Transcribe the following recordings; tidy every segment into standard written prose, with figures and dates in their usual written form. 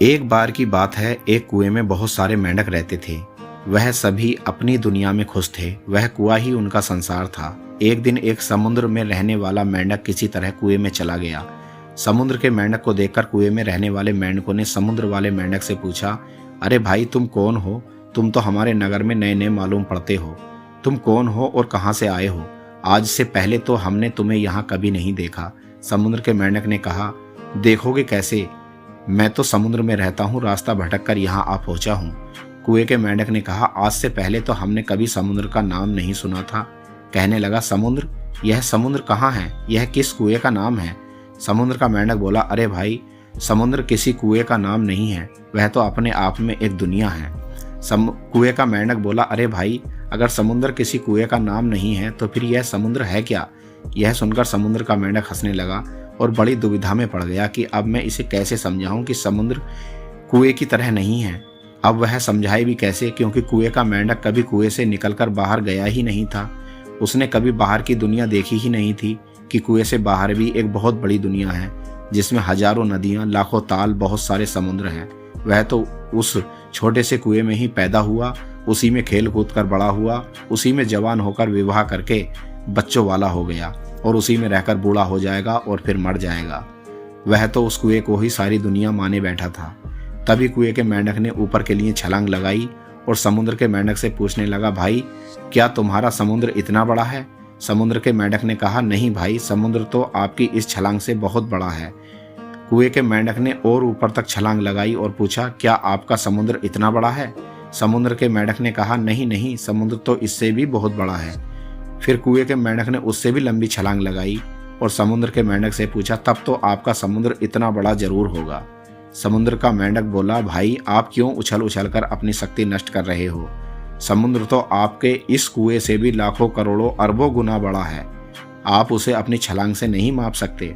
एक बार की बात है, एक कुएं में बहुत सारे मेंढक रहते थे। वह सभी अपनी दुनिया में खुश थे। वह कुआं ही उनका संसार था। एक दिन एक समुद्र में रहने वाला मेंढक किसी तरह कुएं में चला गया। समुद्र के मेंढक को देखकर कुएं में रहने वाले मेंढकों ने समुद्र वाले मेंढक से पूछा, अरे भाई, तुम कौन हो? तुम तो हमारे नगर में नए नए मालूम पड़ते हो। तुम कौन हो और कहाँ से आए हो? आज से पहले तो हमने तुम्हें यहाँ कभी नहीं देखा। समुद्र के मेंढक ने कहा, देखोगे कैसे? मैं तो समुद्र में रहता हूँ, रास्ता भटक कर यहाँ आ पहुँचा हूँ। कुएं के मेंढक ने कहा, आज से पहले तो हमने कभी समुद्र का नाम नहीं सुना था। कहने लगा, समुद्र? यह समुद्र कहाँ है? यह किस कुएं का नाम है? समुद्र का मेंढक बोला, अरे भाई, समुद्र किसी कुएं का नाम नहीं है, वह तो अपने आप में एक दुनिया है। कुएं का मेंढक बोला, अरे भाई, अगर समुद्र किसी कुएं का नाम नहीं है तो फिर यह समुद्र है क्या? यह सुनकर समुद्र का मेंढक हंसने लगा और बड़ी दुविधा में पड़ गया कि अब मैं इसे कैसे समझाऊं कि समुद्र कुएं की तरह नहीं है। अब वह समझाए भी कैसे, क्योंकि कुएं का मेंढक कभी कुएं से निकलकर बाहर गया ही नहीं था। उसने कभी बाहर की दुनिया देखी ही नहीं थी कि कुएं से बाहर भी एक बहुत बड़ी दुनिया है, जिसमें हजारों नदियां, लाखों ताल, बहुत सारे समुद्र हैं। वह तो उस छोटे से कुएं में ही पैदा हुआ, उसी में खेल कूद कर बड़ा हुआ, उसी में जवान होकर विवाह करके बच्चों वाला हो गया और उसी में रहकर बूढ़ा हो जाएगा और फिर मर जाएगा। वह तो उस कुएं को ही सारी दुनिया माने बैठा था। तभी कुएं के मेंढक ने ऊपर के लिए छलांग लगाई और समुद्र के मेंढक से पूछने लगा, भाई, क्या तुम्हारा समुद्र इतना बड़ा है? समुद्र के मेंढक ने कहा, नहीं भाई, समुद्र तो आपकी इस छलांग से बहुत बड़ा है। कुएं के मेंढक ने और ऊपर तक छलांग लगाई और पूछा, क्या आपका समुद्र इतना बड़ा है? समुद्र के मेंढक ने कहा, नहीं नहीं, समुद्र तो इससे भी बहुत बड़ा है। फिर कुएं के मेंढक ने उससे भी लंबी छलांग लगाई और समुद्र के मेंढक से पूछा, तब तो आपका समुद्र इतना बड़ा जरूर होगा। समुद्र का मेंढक बोला, भाई, आप क्यों उछल उछल कर अपनी शक्ति नष्ट कर रहे हो? समुद्र तो आपके इस कुएं से भी लाखों करोड़ों अरबों गुना बड़ा है। आप उसे अपनी छलांग से नहीं माप सकते।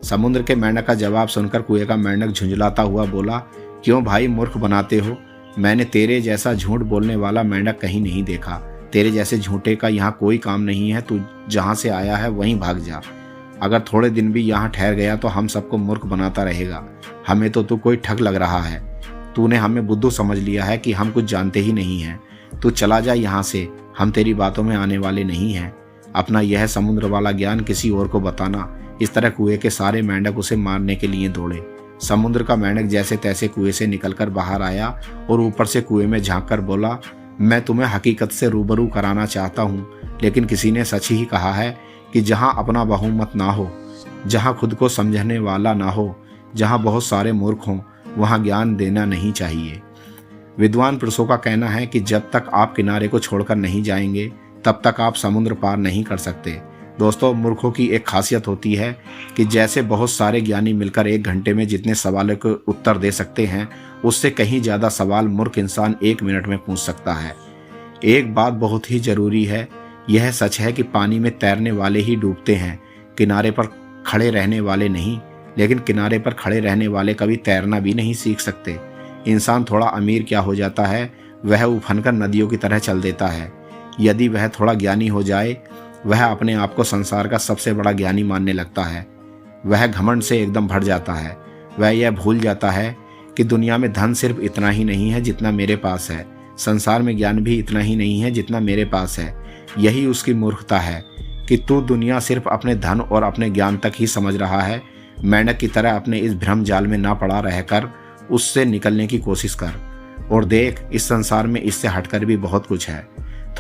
समुद्र के मेंढक का जवाब सुनकर कुएं का मेंढक झुंझलाता हुआ बोला, क्यों भाई, मूर्ख बनाते हो? मैंने तेरे जैसा झूठ बोलने वाला मेंढक कहीं नहीं देखा। तेरे जैसे झूठे का यहाँ कोई काम नहीं है। तू जहाँ से आया है वहीं भाग जा। अगर थोड़े दिन भी यहाँ ठहर गया तो हम सबको मूर्ख बनाता रहेगा। हमें तो तू कोई ठग लग रहा है। तूने हमें बुद्धू समझ लिया है कि हम कुछ जानते ही नहीं हैं। तू चला जा यहाँ से, हम तेरी बातों में आने वाले नहीं हैं। अपना यह समुद्र वाला ज्ञान किसी और को बताना। इस तरह कुएं के सारे मेंढक उसे मारने के लिए दौड़े। समुद्र का मेंढक जैसे तैसे कुएं से निकलकर बाहर आया और ऊपर से कुएं में झांक कर बोला, मैं तुम्हें हकीकत से रूबरू कराना चाहता हूँ, लेकिन किसी ने सच ही कहा है कि जहाँ अपना बहुमत ना हो, जहाँ खुद को समझने वाला ना हो, जहाँ बहुत सारे मूर्ख हों, वहाँ ज्ञान देना नहीं चाहिए। विद्वान पुरुषों का कहना है कि जब तक आप किनारे को छोड़कर नहीं जाएंगे तब तक आप समुद्र पार नहीं कर सकते। दोस्तों, मूर्खों की एक खासियत होती है कि जैसे बहुत सारे ज्ञानी मिलकर एक घंटे में जितने सवालों के उत्तर दे सकते हैं, उससे कहीं ज़्यादा सवाल मूर्ख इंसान 1 मिनट में पूछ सकता है। एक बात बहुत ही ज़रूरी है, यह सच है कि पानी में तैरने वाले ही डूबते हैं, किनारे पर खड़े रहने वाले नहीं। लेकिन किनारे पर खड़े रहने वाले कभी तैरना भी नहीं सीख सकते। इंसान थोड़ा अमीर क्या हो जाता है, वह उफनकर नदियों की तरह चल देता है। यदि वह थोड़ा ज्ञानी हो जाए, वह अपने आप को संसार का सबसे बड़ा ज्ञानी मानने लगता है। वह घमंड से एकदम भर जाता है। वह यह भूल जाता है कि दुनिया में धन सिर्फ इतना ही नहीं है जितना मेरे पास है, संसार में ज्ञान भी इतना ही नहीं है जितना मेरे पास है। यही उसकी मूर्खता है कि तू दुनिया सिर्फ अपने धन और अपने ज्ञान तक ही समझ रहा है। मेंढक की तरह अपने इस भ्रम जाल में ना पड़ा रहकर उससे निकलने की कोशिश कर और देख, इस संसार में इससे हटकर भी बहुत कुछ है।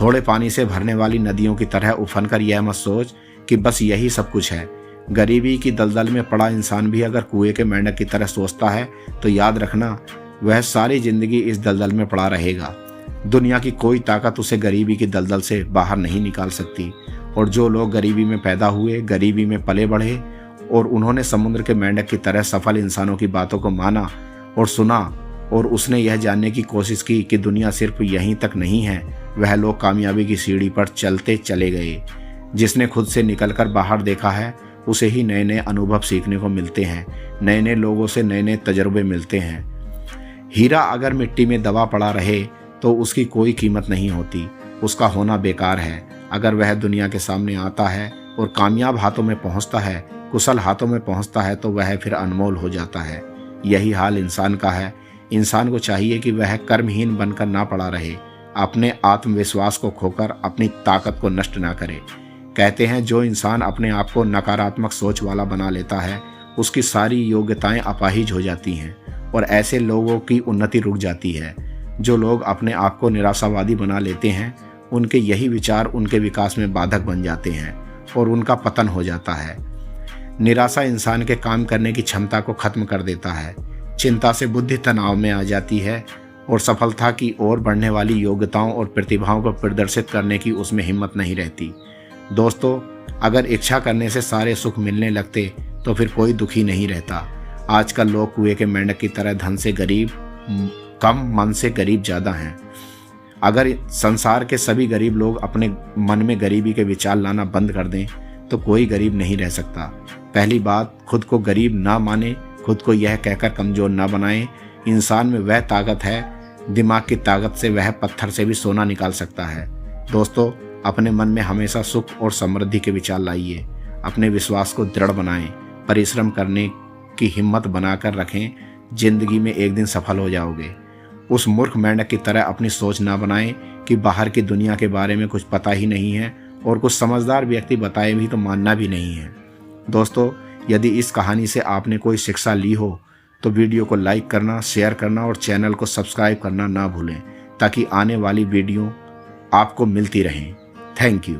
थोड़े पानी से भरने वाली नदियों की तरह उफन कर यह मत सोच कि बस यही सब कुछ है। गरीबी की दलदल में पड़ा इंसान भी अगर कुएं के मेंढक की तरह सोचता है तो याद रखना, वह सारी जिंदगी इस दलदल में पड़ा रहेगा। दुनिया की कोई ताकत उसे गरीबी की दलदल से बाहर नहीं निकाल सकती। और जो लोग गरीबी में पैदा हुए, गरीबी में पले बढ़े और उन्होंने समुद्र के मेंढक की तरह सफल इंसानों की बातों को माना और सुना और उसने यह जानने की कोशिश की कि दुनिया सिर्फ यहीं तक नहीं है, वह लोग कामयाबी की सीढ़ी पर चलते चले गए। जिसने खुद से निकलकर बाहर देखा है, उसे ही नए नए अनुभव सीखने को मिलते हैं, नए नए लोगों से नए नए तजुर्बे मिलते हैं। हीरा अगर मिट्टी में दबा पड़ा रहे तो उसकी कोई कीमत नहीं होती, उसका होना बेकार है। अगर वह दुनिया के सामने आता है और कामयाब हाथों में पहुंचता है, कुशल हाथों में पहुंचता है, तो वह फिर अनमोल हो जाता है। यही हाल इंसान का है। इंसान को चाहिए कि वह कर्महीन बनकर ना पड़ा रहे, अपने आत्मविश्वास को खोकर अपनी ताकत को नष्ट ना करे। कहते हैं जो इंसान अपने आप को नकारात्मक सोच वाला बना लेता है उसकी सारी योग्यताएं अपाहिज हो जाती हैं और ऐसे लोगों की उन्नति रुक जाती है। जो लोग अपने आप को निराशावादी बना लेते हैं उनके यही विचार उनके विकास में बाधक बन जाते हैं और उनका पतन हो जाता है। निराशा इंसान के काम करने की क्षमता को खत्म कर देता है। चिंता से बुद्धि तनाव में आ जाती है और सफलता की ओर बढ़ने वाली योग्यताओं और प्रतिभाओं को प्रदर्शित करने की उसमें हिम्मत नहीं रहती। दोस्तों, अगर इच्छा करने से सारे सुख मिलने लगते तो फिर कोई दुखी नहीं रहता। आजकल लोग कुएं के मेंढक की तरह धन से गरीब कम, मन से गरीब ज़्यादा हैं। अगर संसार के सभी गरीब लोग अपने मन में गरीबी के विचार लाना बंद कर दें तो कोई गरीब नहीं रह सकता। पहली बात, खुद को गरीब ना माने, खुद को यह कहकर कमज़ोर ना बनाए। इंसान में वह ताकत है, दिमाग की ताकत से वह पत्थर से भी सोना निकाल सकता है। दोस्तों, अपने मन में हमेशा सुख और समृद्धि के विचार लाइए। अपने विश्वास को दृढ़ बनाएं, परिश्रम करने की हिम्मत बनाकर रखें। जिंदगी में एक दिन सफल हो जाओगे। उस मूर्ख मेंढक की तरह अपनी सोच ना बनाएं कि बाहर की दुनिया के बारे में कुछ पता ही नहीं है और कुछ समझदार व्यक्ति बताए भी तो मानना भी नहीं है। दोस्तों, यदि इस कहानी से आपने कोई शिक्षा ली हो तो वीडियो को लाइक करना, शेयर करना और चैनल को सब्सक्राइब करना ना भूलें ताकि आने वाली वीडियो आपको मिलती रहें। Thank you.